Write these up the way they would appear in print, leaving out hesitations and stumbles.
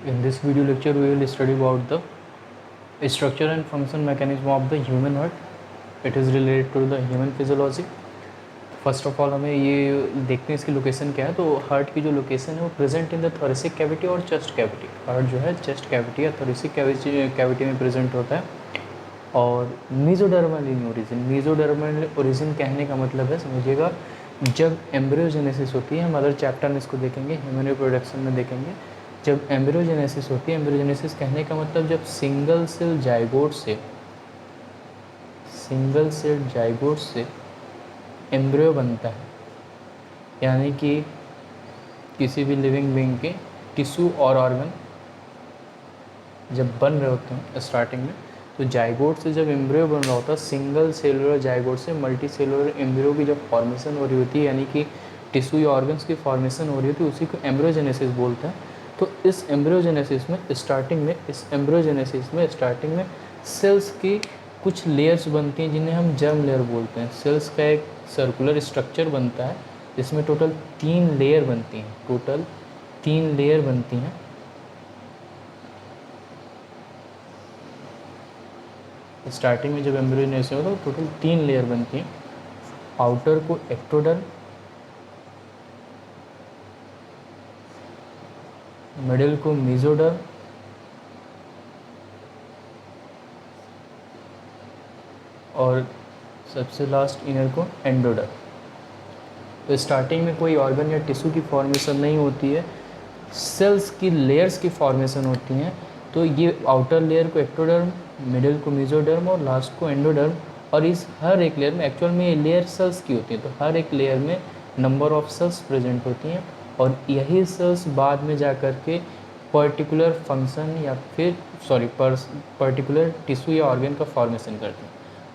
In this video lecture, we will study about the structure and function mechanism of the human heart. It is related to the human physiology. First of all हमें ये देखते हैं इसकी location क्या है. तो heart की जो लोकेशन है वो present in the thoracic cavity और चेस्ट कैविटी. हार्ट जो है चेस्ट कैविटी या थोरेसिक कैविटी में प्रेजेंट होता है. और mesodermal in origin. Mesodermal origin कहने का मतलब है, समझिएगा, जब एम्ब्रियोजेनेसिस होती है, हम अदर चैप्टर में इसको देखेंगे, ह्यूमन रिप्रोडक्शन में देखेंगे. जब एम्ब्रियोजेनेसिस होती है, एम्ब्रियोजेनेसिस कहने का मतलब जब सिंगल सेल जाइगोट से एम्ब्रियो बनता है, यानी कि किसी भी लिविंग बीइंग के टिश्यू और ऑर्गन जब बन रहे होते हैं स्टार्टिंग में, तो जाइगोट से जब एम्ब्रियो बन रहा होता है, सिंगल सेलुलर जाइगोट से मल्टी सेलुलर एम्ब्रियो की जब फॉर्मेशन हो रही होती है, यानी कि टिश्यू या ऑर्गन्स की फॉर्मेशन हो रही होती है, उसी को एम्ब्रियोजेनेसिस बोलते हैं. तो इस एम्ब्रियोजेनेसिस में स्टार्टिंग में सेल्स की कुछ लेयर्स बनती हैं जिन्हें हम जर्म लेयर बोलते हैं. सेल्स का एक सर्कुलर स्ट्रक्चर बनता है जिसमें टोटल 3 लेयर बनती हैं. स्टार्टिंग में जब एम्ब्रियोजेनेसिस होता है तो टोटल 3 लेयर बनती हैं. आउटर को एक्टोडर्म, मिडिल को मेसोडर्म और सबसे लास्ट इनर को एंडोडर्म. तो स्टार्टिंग में कोई ऑर्गन या टिश्यू की फॉर्मेशन नहीं होती है, सेल्स की लेयर्स की फॉर्मेशन होती हैं. तो ये आउटर लेयर को एक्टोडर्म, मिडिल को मेसोडर्म और लास्ट को एंडोडर्म. और इस हर एक लेयर में, एक्चुअल में ये लेयर सेल्स की होती है, तो हर एक लेयर में नंबर ऑफ सेल्स प्रेजेंट होती हैं और यही सेल्स बाद में जा कर के पर्टिकुलर फंक्शन या फिर पर्टिकुलर टिश्यू या ऑर्गन का फॉर्मेशन करते हैं.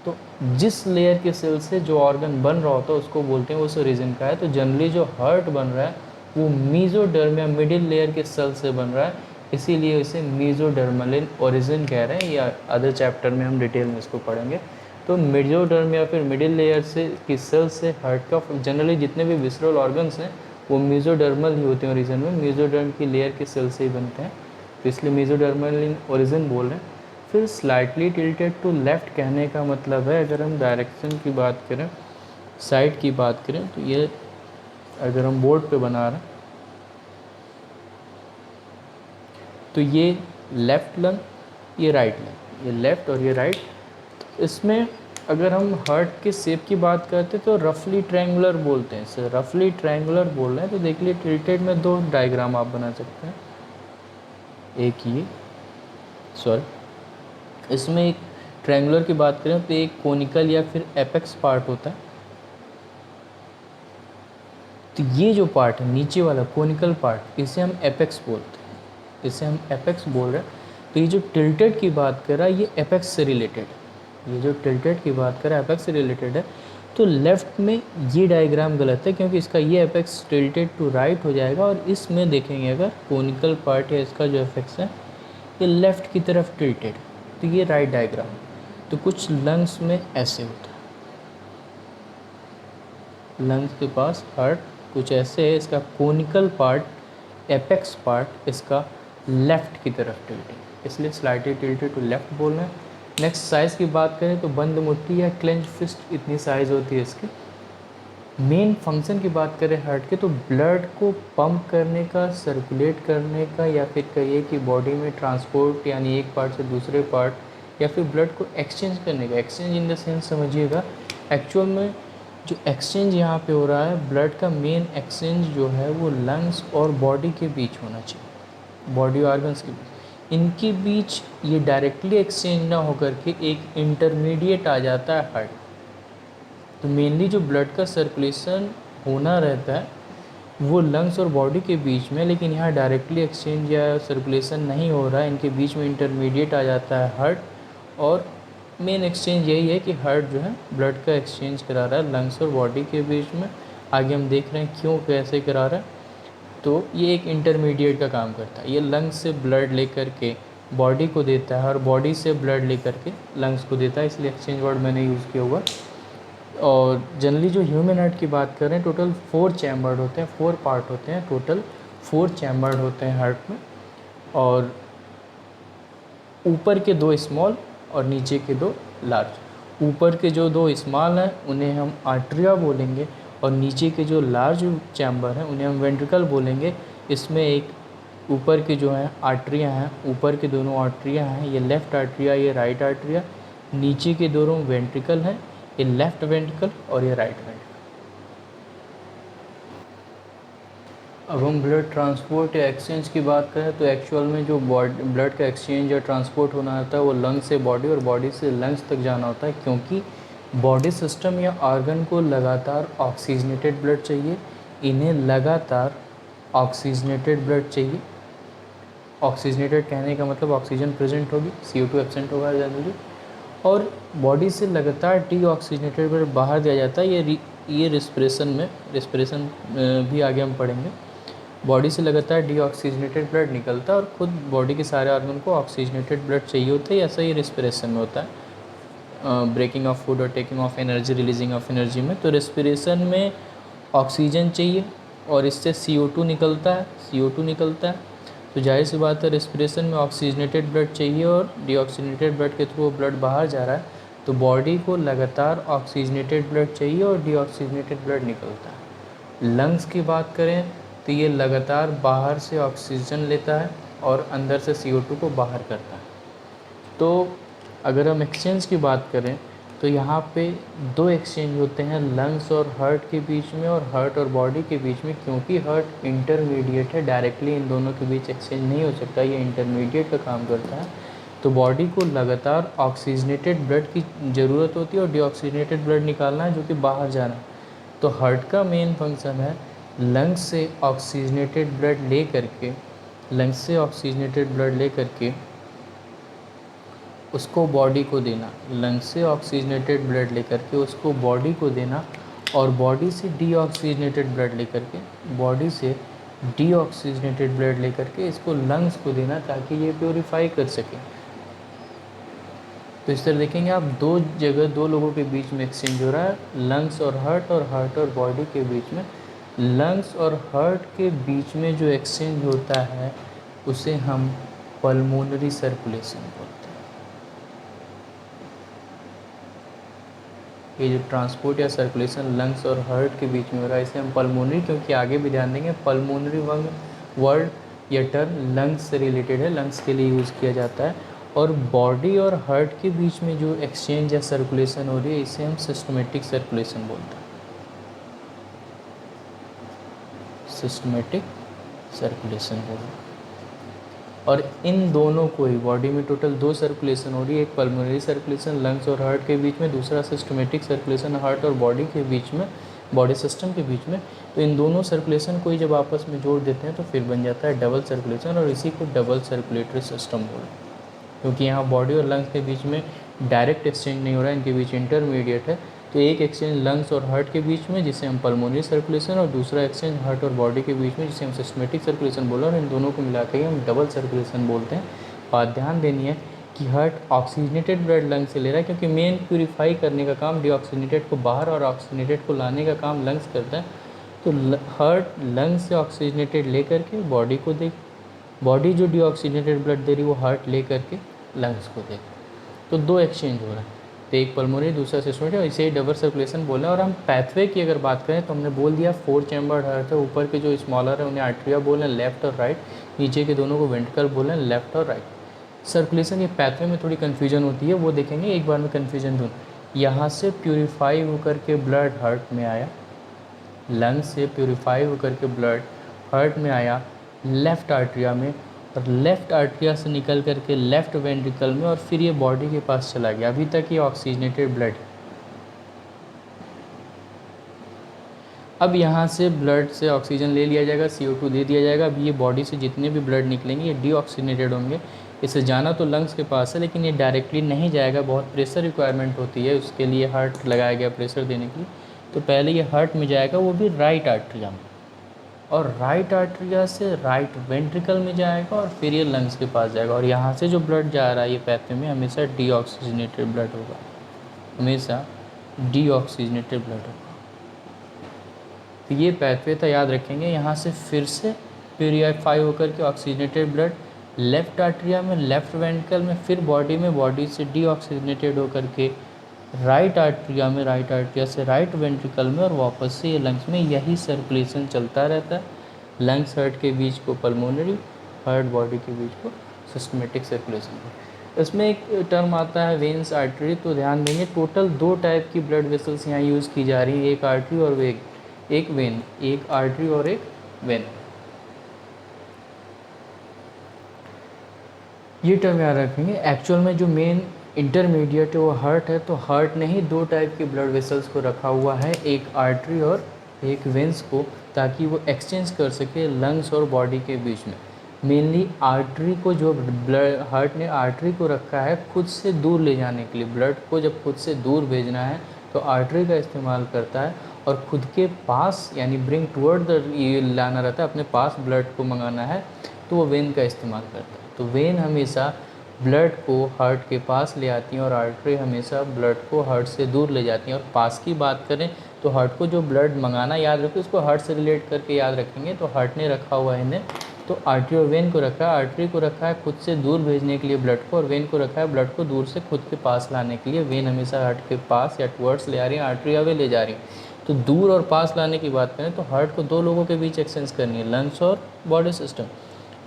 तो जिस लेयर के सेल से जो ऑर्गन बन रहा होता है उसको बोलते हैं, उस रीजन का है. तो जनरली जो हार्ट बन रहा है वो मेसोडर्म या मिडिल लेयर के सेल से बन रहा है, इसीलिए इसे मेसोडर्मल इन ओरिजिन कह रहे हैं. या अदर चैप्टर में हम डिटेल में इसको पढ़ेंगे. तो मेसोडर्म या फिर मिडिल लेयर से की सेल से हार्ट का जनरली जितने भी विसरल ऑर्गन्स हैं वो मेसोडर्मल ही होते हैं ओरिजिन में, मेसोडर्म की लेयर के सेल से ही बनते हैं, तो इसलिए मेसोडर्मल इन ओरिजिन बोल रहे हैं. फिर स्लाइटली टिल्टेड टू लेफ़्ट कहने का मतलब है, अगर हम डायरेक्शन की बात करें, साइड की बात करें, तो ये अगर हम बोर्ड पे बना रहे हैं तो ये लेफ़्ट लंग, ये राइट लंग, ये लेफ़्ट और ये राइट. इसमें अगर हम हार्ट के शेप की बात करते तो रफली ट्रायंगुलर बोलते हैं, इसे रफली ट्रायंगुलर बोल रहे हैं. तो देख लिए टिल्टेड में 2 डायग्राम आप बना सकते हैं. एक ये इसमें एक ट्रायंगुलर की बात करें तो एक कोनिकल या फिर एपेक्स पार्ट होता है. तो ये जो पार्ट है नीचे वाला कोनिकल पार्ट, इसे हम एपेक्स बोलते हैं, इसे हम एपेक्स बोल रहे हैं. तो ये जो टिल्टेड की बात कर रहा है ये एपेक्स से रिलेटेड है, ये जो टिल्टेड की बात कर रहा है एपेक्स से रिलेटेड है. तो लेफ़्ट में ये डायग्राम गलत है क्योंकि इसका ये एपेक्स टिल्टेड टू राइट हो जाएगा और इसमें देखेंगे अगर कोनिकल पार्ट है इसका जो एपेक्स है ये लेफ़्ट की तरफ टिल्टेड, तो ये राइट डायग्राम. तो कुछ लंग्स में ऐसे होता है, लंग्स के पास हार्ट कुछ ऐसे है, इसका कोनिकल पार्ट एपेक्स पार्ट इसका लेफ़्ट की तरफ टिल्टेड, इसलिए स्लाइटली टिल्टेड टू लेफ़्ट बोल रहे हैं. नेक्स्ट साइज़ की बात करें तो बंद मुट्ठी या क्लेंच फिस्ट इतनी साइज़ होती है इसकी. मेन फंक्शन की बात करें हार्ट के तो ब्लड को पंप करने का, सर्कुलेट करने का, या फिर कहिए कि बॉडी में ट्रांसपोर्ट यानी एक पार्ट से दूसरे पार्ट, या फिर ब्लड को एक्सचेंज करने का. एक्सचेंज इन द सेंस समझिएगा, एक्चुअल में जो एक्सचेंज यहाँ पे हो रहा है, ब्लड का मेन एक्सचेंज जो है वो लंग्स और बॉडी के बीच होना चाहिए, बॉडी ऑर्गन्स के बीच. इनके बीच ये डायरेक्टली एक्सचेंज ना होकर के एक इंटरमीडिएट आ जाता है हार्ट. तो मेनली जो ब्लड का सर्कुलेशन होना रहता है वो लंग्स और बॉडी के बीच में, लेकिन यहाँ डायरेक्टली एक्सचेंज या सर्कुलेशन नहीं हो रहा है, इनके बीच में इंटरमीडिएट आ जाता है हार्ट. और मेन एक्सचेंज यही है कि हार्ट जो है ब्लड का एक्सचेंज करा रहा है लंग्स और बॉडी के बीच में. आगे हम देख रहे हैं क्यों कैसे करा रहा है. तो ये एक इंटरमीडिएट का काम करता है, ये लंग्स से ब्लड लेकर के बॉडी को देता है और बॉडी से ब्लड लेकर के लंग्स को देता है, इसलिए एक्सचेंज वर्ड मैंने यूज़ किया हुआ. और जनरली जो ह्यूमन हार्ट की बात कर रहे हैं, टोटल 4 चैम्बर्ड होते हैं, 4 पार्ट होते हैं, टोटल 4 चैम्बर्ड होते हैं हार्ट में. और ऊपर के 2 स्मॉल और नीचे के 2 लार्ज। ऊपर के जो 2 स्मॉल हैं उन्हें हम आर्टरिया बोलेंगे और नीचे के जो लार्ज चैम्बर हैं उन्हें हम वेंट्रिकल बोलेंगे। इसमें एक ऊपर के जो हैं आर्टरिया हैं, ऊपर के दोनों आर्टरिया हैं, ये लेफ़्ट आर्टरिया, ये राइट आर्टरिया। नीचे के दोनों वेंट्रिकल हैं, ये लेफ़्ट वेंट्रिकल और ये राइट वेंट्रिकल। अब हम ब्लड ट्रांसपोर्ट या एक्सचेंज की बात करें तो एक्चुअल में जो ब्लड का एक्सचेंज या ट्रांसपोर्ट होना होता है वो लंग से बॉडी और बॉडी से लंग्स तक जाना होता है, क्योंकि बॉडी सिस्टम या ऑर्गन को लगातार ऑक्सीजनेटेड ब्लड चाहिए। इन्हें लगातार ऑक्सीजनेटेड ब्लड चाहिए। ऑक्सीजनेटेड कहने का मतलब ऑक्सीजन प्रेजेंट होगी, CO2 एब्सेंट होगा जनरली, और बॉडी से लगातार डीऑक्सीजनेटेड ब्लड बाहर दिया जाता है। ये रिस्पिरेशन भी आगे हम पढ़ेंगे। बॉडी से लगातार डीऑक्सीजनेटेड ब्लड निकलता है और खुद बॉडी के सारे ऑर्गन को ऑक्सीजनेटेड ब्लड चाहिए होता है। ऐसा ही रिस्पिरेशन में होता है, ब्रेकिंग ऑफ फूड और taking of energy, releasing of energy में। तो रिस्पिरेशन में ऑक्सीजन चाहिए और इससे CO2 निकलता है। तो जाहिर सी बात है रिस्पिरेशन में ऑक्सीजनेटेड ब्लड चाहिए और डीऑक्सीजनेटेड ब्लड के थ्रू ब्लड बाहर जा रहा है, तो बॉडी को लगातार ऑक्सीजनेटेड ब्लड चाहिए और डीऑक्सीजनेटेड ब्लड निकलता है। लंग्स की बात करें तो ये लगातार बाहर से ऑक्सीजन लेता है और अंदर से CO2 को बाहर करता है। तो अगर हम एक्सचेंज की बात करें तो यहाँ पे 2 एक्सचेंज होते हैं, लंग्स और हार्ट के बीच में और हार्ट और बॉडी के बीच में। क्योंकि हार्ट इंटरमीडिएट है, डायरेक्टली इन दोनों के बीच एक्सचेंज नहीं हो सकता, ये इंटरमीडिएट का काम करता है। तो बॉडी को लगातार ऑक्सीजनेटेड ब्लड की ज़रूरत होती है और डीऑक्सीजनेटेड ब्लड निकालना है जो कि बाहर जाना है। तो हार्ट का मेन फंक्शन है लंग्स से ऑक्सीजनेटेड ब्लड ले करके उसको बॉडी को देना, लंग्स से ऑक्सीजनेटेड ब्लड ले करके उसको बॉडी को देना, और बॉडी से डीऑक्सीजनेटेड ब्लड ले करके इसको लंग्स को देना ताकि ये प्योरीफाई कर सके। तो इस तरह देखेंगे आप 2 जगह 2 लोगों के बीच में एक्सचेंज हो रहा है, लंग्स और हार्ट और बॉडी के बीच में। लंग्स और हार्ट के बीच में जो एक्सचेंज होता है उसे हम पल्मोनरी सर्कुलेशन बोलते हैं। ये जो ट्रांसपोर्ट या सर्कुलेशन लंग्स और हार्ट के बीच में हो रहा है इसे हम पल्मोनरी, क्योंकि आगे भी ध्यान देंगे पल्मोनरी वर्ड या टर्म लंग्स से रिलेटेड है, लंग्स के लिए यूज़ किया जाता है। और बॉडी और हार्ट के बीच में जो एक्सचेंज या सर्कुलेशन हो रही है इसे हम सिस्टमेटिक सर्कुलेशन बोलते हैं। सिस्टमेटिक सर्कुलेशन बोलते हैं। और इन दोनों को ही बॉडी में टोटल 2 सर्कुलेशन हो रही है, एक पल्मोनरी सर्कुलेशन लंग्स और हार्ट के बीच में, दूसरा सिस्टमेटिक सर्कुलेशन हार्ट और बॉडी के बीच में, बॉडी सिस्टम के बीच में। तो इन दोनों सर्कुलेशन को ही जब आपस में जोड़ देते हैं तो फिर बन जाता है डबल सर्कुलेशन, और इसी को डबल सर्कुलेटरी सिस्टम बोलते हैं। क्योंकि यहाँ बॉडी और लंग्स के बीच में डायरेक्ट एक्सचेंज नहीं हो रहा है, इनके बीच इंटरमीडिएट है। तो एक एक्सचेंज लंग्स और हार्ट के बीच में जिसे हम पल्मोनरी सर्कुलेशन, और दूसरा एक्सचेंज हार्ट और बॉडी के बीच में जिसे हम सिस्टमेटिक सर्कुलेशन बोल रहे हैं, और इन दोनों को मिला के हम डबल सर्कुलेशन बोलते हैं। बात ध्यान देनी है कि हार्ट ऑक्सीजनेटेड ब्लड लंग से ले रहा है, क्योंकि मेन प्यूरीफाई करने का काम डीऑक्सीजनेटेड को बाहर और ऑक्सीजनेटेड को लाने का काम लंग्स करता है। तो हार्ट लंग्स से ऑक्सीजनेटेड ले करके बॉडी को दे, बॉडी जो डीऑक्सीजनेटेड ब्लड दे रही वो हार्ट ले करके लंग्स को दे। तो 2 एक्सचेंज हो रहा है, तो एक पल्मोनरी दूसरा सिस्टमेटिक, और इसे डबल सर्कुलेशन बोला है। और हम पैथवे की अगर बात करें तो हमने बोल दिया 4 चैम्बर्ड हार्ट है, ऊपर के जो स्मॉलर है उन्हें आर्टरिया बोले लेफ्ट और राइट, नीचे के दोनों को वेंट्रिकल बोले लेफ्ट और राइट। सर्कुलेशन ये पैथवे में थोड़ी कन्फ्यूजन होती है, वो देखेंगे एक बार में कन्फ्यूजन दूँ। यहाँ से प्यूरीफाई होकर के ब्लड हार्ट में आया, लंग्स से प्यूरीफाई होकर के ब्लड हार्ट में आया लेफ़्ट आर्टरिया में, और लेफ़्ट आर्टरिया से निकल करके लेफ़्ट वेंट्रिकल में, और फिर ये बॉडी के पास चला गया। अभी तक ये ऑक्सीजनेटेड ब्लड है। अब यहाँ से ब्लड से ऑक्सीजन ले लिया जाएगा, CO2 दे दिया जाएगा। अब ये बॉडी से जितने भी ब्लड निकलेंगे ये डीऑक्सीजनेटेड होंगे। इसे जाना तो लंग्स के पास है, लेकिन ये डायरेक्टली नहीं जाएगा, बहुत प्रेशर रिक्वायरमेंट होती है, उसके लिए हार्ट लगाया गया प्रेशर देने के लिए। तो पहले ये हार्ट में जाएगा, वो भी राइट आर्टरिया में, और राइट आर्टरिया से राइट वेंट्रिकल में जाएगा, और फिर ये लंग्स के पास जाएगा। और यहाँ से जो ब्लड जा रहा है ये पैथवे में हमेशा डीऑक्सीजनेटेड ब्लड होगा, हमेशा डीऑक्सीजनेटेड ब्लड होगा। तो ये पैथवे था, याद रखेंगे। यहाँ से फिर से प्यूरीफाई होकर के ऑक्सीजनेटेड ब्लड लेफ़्ट आर्ट्रिया में, लेफ़्ट वेंट्रिकल में, फिर बॉडी में, बॉडी से डीऑक्सीजनेटेड होकर के राइट आर्ट्रिया में, राइट आर्ट्रिया से राइट वेंट्रिकल में, और वापस से ये लंग्स में। यही सर्कुलेशन चलता रहता है। लंग्स हार्ट के बीच को पल्मोनरी, हार्ट बॉडी के बीच को सिस्टमेटिक सर्कुलेशन। इसमें एक टर्म आता है वेन्स आर्टरी, तो ध्यान देंगे टोटल 2 टाइप की ब्लड वेसल्स यहाँ यूज़ की जा रही है, एक आर्टरी और एक वेन, एक आर्टरी और एक वेन। ये टर्म याद रखेंगे। एक्चुअल में जो मेन इंटरमीडिएट है वो हार्ट है, तो हार्ट ने ही 2 टाइप की ब्लड वेसल्स को रखा हुआ है, एक आर्टरी और एक वेन्स को, ताकि वो एक्सचेंज कर सके लंग्स और बॉडी के बीच में। मेनली आर्टरी को, जो ब्लड हार्ट ने आर्टरी को रखा है खुद से दूर ले जाने के लिए, ब्लड को जब खुद से दूर भेजना है तो आर्टरी का इस्तेमाल करता है, और खुद के पास यानी ब्रिंग टुवर्ड द, ये लाना रहता है, अपने पास ब्लड को मंगाना है तो वो वेन का इस्तेमाल करता है। तो वेन हमेशा ब्लड को हार्ट के पास ले आती हैं और आर्टरी हमेशा ब्लड को हार्ट से दूर ले जाती हैं। और पास की बात करें तो हार्ट को जो ब्लड मंगाना याद रखें, उसको हार्ट से रिलेट करके याद रखेंगे। तो हार्ट ने रखा हुआ है इन्हें, तो आर्टरी और वेन को रखा है। आर्टरी को रखा है खुद से दूर भेजने के लिए ब्लड को, और वेन को रखा है ब्लड को दूर से खुद के पास लाने के लिए। वेन हमेशा हार्ट के पास या टुवर्ड्स ले आ रही है, आर्टरी अवे ले जा रही है। तो दूर और पास लाने की बात करें तो हार्ट को 2 लोगों के बीच एक्सचेंज करनी है, लंग्स और बॉडी सिस्टम।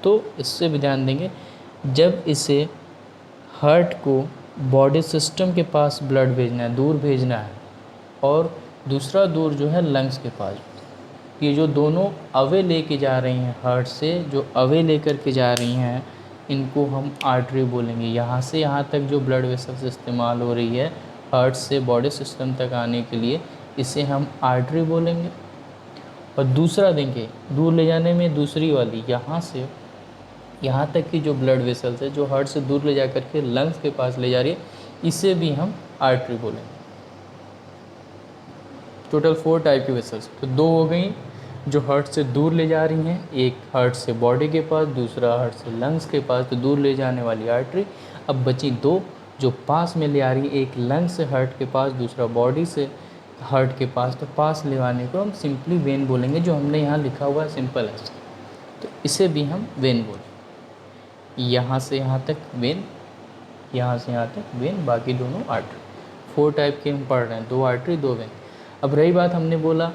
तो इससे भी ध्यान देंगे, जब इसे हार्ट को बॉडी सिस्टम के पास ब्लड भेजना है, दूर भेजना है, और दूसरा दूर जो है लंग्स के पास, ये जो दोनों अवे लेके जा रही हैं हार्ट से, जो अवे लेकर के जा रही हैं, इनको हम आर्टरी बोलेंगे। यहाँ से यहाँ तक जो ब्लड वेसल्स इस्तेमाल हो रही है हार्ट से बॉडी सिस्टम तक आने के लिए, इसे हम आर्टरी बोलेंगे। और दूसरा देंगे दूर ले जाने में, दूसरी वाली यहाँ से यहाँ तक की जो ब्लड वेसल्स है जो हार्ट से दूर ले जा कर के लंग्स के पास ले जा रही है, इसे भी हम आर्टरी बोलेंगे। टोटल 4 टाइप की वेसल्स, तो 2 हो गई जो हार्ट से दूर ले जा रही हैं, एक हार्ट से बॉडी के पास, दूसरा हार्ट से लंग्स के पास, तो दूर ले जाने वाली आर्टरी। अब बची 2 जो पास में ले आ रही है, एक लंग्स से हार्ट के पास, दूसरा बॉडी से हार्ट के पास। तो पास ले आने को हम सिंपली वेन बोलेंगे, जो हमने यहाँ लिखा हुआ है सिंपल है, तो इसे भी हम वेन बोलेंगे। यहाँ से यहाँ तक वेन, यहाँ से यहाँ तक वेन, बाकी दोनों आर्टरी। 4 टाइप के हम पढ़ रहे हैं, 2 आर्टरी 2 वेन। अब रही बात, हमने बोला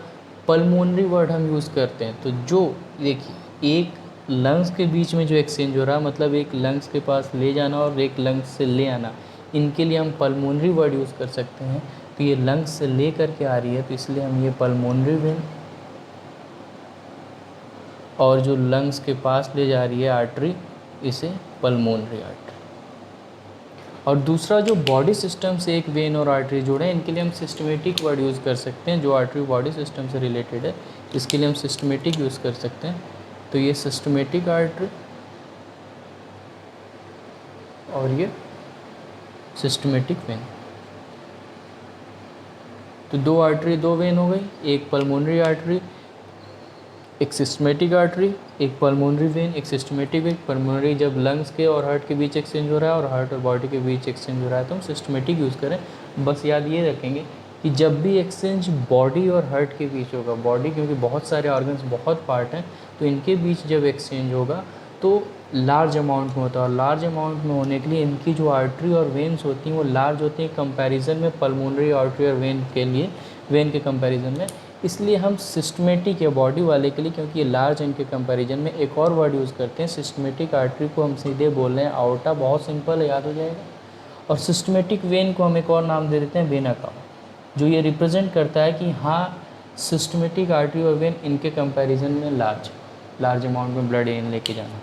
पल्मोनरी वर्ड हम यूज़ करते हैं, तो जो देखिए एक लंग्स के बीच में जो एक्सचेंज हो रहा है, मतलब एक लंग्स के पास ले जाना और एक लंग्स से ले आना, इनके लिए हम पल्मोनरी वर्ड यूज़ कर सकते हैं। तो ये लंग्स से ले करके आ रही है, तो इसलिए हम ये पल्मोनरी वेन, और जो लंग्स के पास ले जा रही है आर्टरी, इसे पल्मोनरी आर्टरी। और दूसरा जो बॉडी सिस्टम से एक वेन और आर्टरी जोड़े हैं, इनके लिए हम सिस्टमेटिक वर्ड यूज़ कर सकते हैं। जो आर्टरी बॉडी सिस्टम से रिलेटेड है, इसके लिए हम सिस्टमेटिक यूज़ कर सकते हैं। तो ये सिस्टमेटिक आर्टरी और ये सिस्टमेटिक वेन। तो 2 आर्टरी 2 वेन हो गई, एक पल्मोनरी आर्टरी, एक सिस्टमेटिक आर्टरी, एक पल्मोनरी वेन, एक सिस्टमेटिक वेन। पल्मोनरी जब लंग्स के और हार्ट के बीच एक्सचेंज हो रहा है, और हार्ट और बॉडी के बीच एक्सचेंज हो रहा है, तो हम सिस्टमेटिक यूज़ करें। बस याद ये रखेंगे कि जब भी एक्सचेंज बॉडी और हार्ट के बीच होगा, बॉडी क्योंकि बहुत सारे ऑर्गन्स, बहुत पार्ट हैं, तो इनके बीच जब एक्सचेंज होगा तो लार्ज अमाउंट में होता है। और लार्ज अमाउंट में होने के लिए इनकी जो आर्टरी और वेन्स होती हैं वो लार्ज होती हैं कंपैरिजन में पल्मोनरी आर्टरी और वेन के लिए, वेन के कंपैरिजन में। इसलिए हम सिस्टमेटिक या बॉडी वाले के लिए, क्योंकि ये लार्ज इनके कंपैरिजन में, एक और वर्ड यूज़ करते हैं। सिस्टमेटिक आर्टरी को हम सीधे बोल रहे हैं आउटा, बहुत सिंपल है, याद हो जाएगा। और सिस्टमेटिक वेन को हम एक और नाम दे देते हैं वेना कावा, जो ये रिप्रेजेंट करता है कि हाँ सिस्टमेटिक आर्टरी और वेन इनके कंपैरिजन में लार्ज अमाउंट में ब्लड इन लेके जाना।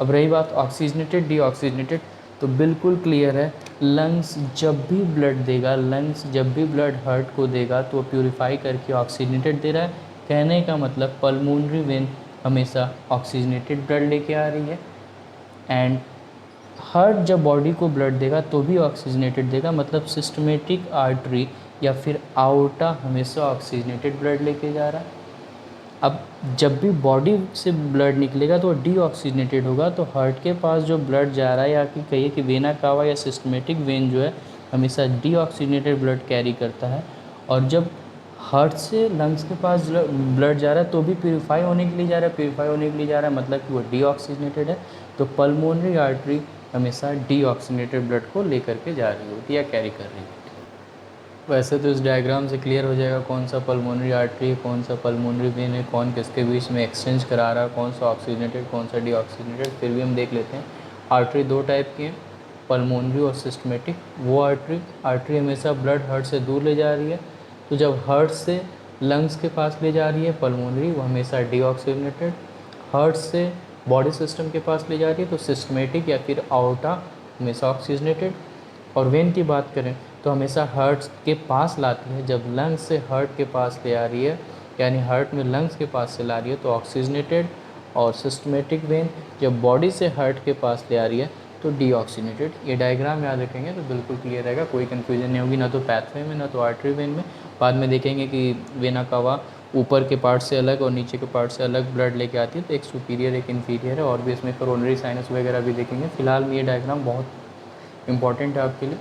अब रही बात ऑक्सीजनेटेड डीऑक्सीजनेटेड, तो बिल्कुल क्लियर है, लंग्स जब भी ब्लड देगा, लंग्स जब भी ब्लड हार्ट को देगा तो वो प्यूरिफाई करके ऑक्सीजनेटेड दे रहा है। कहने का मतलब पल्मोनरी वेन हमेशा ऑक्सीजनेटेड ब्लड लेके आ रही है, एंड हार्ट जब बॉडी को ब्लड देगा तो भी ऑक्सीजनेटेड देगा। मतलब सिस्टमेटिक आर्टरी या फिर आउटा हमेशा ऑक्सीजनेटेड ब्लड लेके जा रहा है। अब जब भी बॉडी से ब्लड निकलेगा तो डीऑक्सीजनेटेड होगा, तो हार्ट के पास जो ब्लड जा रहा है, या कि कहिए कि वेना कावा या सिस्टमेटिक वेन जो है हमेशा डीऑक्सीजनेटेड ब्लड कैरी करता है। और जब हार्ट से लंग्स के पास ब्लड जा रहा है तो भी प्यूरीफाई होने के लिए जा रहा है, प्यूरीफाई होने के लिए जा रहा है मतलब कि वो डीऑक्सीजनेटेड है। तो पल्मोनरी आर्टरी हमेशा डीऑक्सीजनेटेड ब्लड को लेकर के जा रही होती है या कैरी कर रही होती है। वैसे तो इस डायग्राम से क्लियर हो जाएगा कौन सा पल्मोनरी आर्टरी है, कौन सा पल्मोनरी वेन है, कौन किसके बीच में एक्सचेंज करा रहा है, कौन सा ऑक्सीजनेटेड कौन सा डीऑक्सीजनेटेड। फिर भी हम देख लेते हैं। आर्टरी दो टाइप की है, पल्मोनरी और सिस्टमेटिक। वो आर्टरी हमेशा ब्लड हार्ट से दूर ले जा रही है, तो जब हार्ट से लंग्स के पास ले जा रही है पल्मोनरी, वो हमेशा डीऑक्सीजनेटेड। हार्ट से बॉडी सिस्टम के पास ले जा रही है तो सिस्टमेटिक या फिर आउटा हमेशा ऑक्सीजनेटेड। और वेन की बात करें तो हमेशा हार्ट के पास लाती है, जब लंग्स से हार्ट के पास ले आ रही है यानी हार्ट में लंग्स के पास से ला रही है तो ऑक्सीजनेटेड। और सिस्टमेटिक वेन जब बॉडी से हार्ट के पास ले आ रही है तो डीऑक्सीजनेटेड। ये डायग्राम याद रखेंगे तो बिल्कुल क्लियर रहेगा, कोई कन्फ्यूजन नहीं होगी, ना तो पैथवे में ना तो आर्टरी वेन में। बाद में देखेंगे कि वेना कावा ऊपर के पार्ट से अलग और नीचे के पार्ट से अलग ब्लड लेके आती है, तो एक सुपीरियर एक इन्फीरियर है, और भी इसमें कोरोनरी साइनस वगैरह भी देखेंगे। फिलहाल में ये डायग्राम बहुत इंपॉर्टेंट है आपके लिए।